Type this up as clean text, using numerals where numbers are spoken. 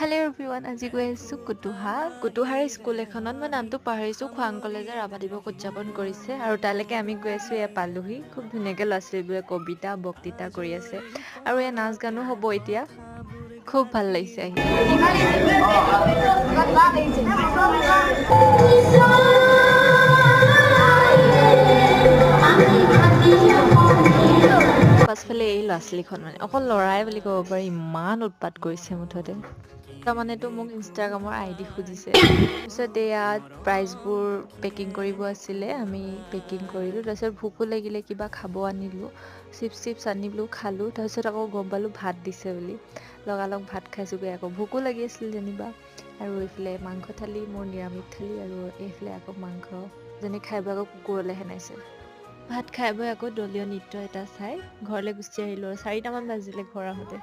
Hello' everyone, আজি গৈ আছোঁ কুটুহাৰ স্কুল এখনত। মই নামটো পাহৰিছোঁ। খোৱাং কলেজে ৰাভা দিৱস উদযাপন কৰিছে আৰু তালৈকে আমি গৈ আছোঁ। এয়া পালোহি। খুব ধুনীয়াকৈ ল'ৰা ছোৱালীবোৰে কবিতা বক্তৃতা কৰি আছে আৰু এয়া নাচ গানো হ'ব এতিয়া। খুব ভাল লাগিছে পাছফালে এই ল'ৰা ছোৱালীখন মানে অকল ল'ৰাই বুলি ক'ব পাৰি, ইমান উৎপাত কৰিছে মুঠতে। তাৰমানেতো মোক ইনষ্টাগ্ৰামৰ আইডি খুজিছে। তাৰপিছত ইয়াত প্ৰাইজবোৰ পেকিং কৰিব আছিলে, আমি পেকিং কৰিলোঁ। তাৰপিছত ভোকো লাগিলে, কিবা খাব আনিলোঁ, চিপছ আনিলোঁ, খালোঁ। তাৰপিছত আকৌ গম পালোঁ ভাত দিছে বুলি, লগালগ ভাত খাইছোঁগৈ। আকৌ ভোকো লাগি আছিল যেনিবা। আৰু এইফালে মাংস থালি, মোৰ নিৰামিষ থালি, আৰু এইফালে আকৌ মাংস যেনে খাই বৈ আকৌ কুকুৰলৈ সেনাইছে। ভাত খাই বৈ আকৌ দলীয় নৃত্য এটা চাই ঘৰলৈ গুচি আহিলোঁ। 4টামান বাজিলে ঘৰ আহোঁতে।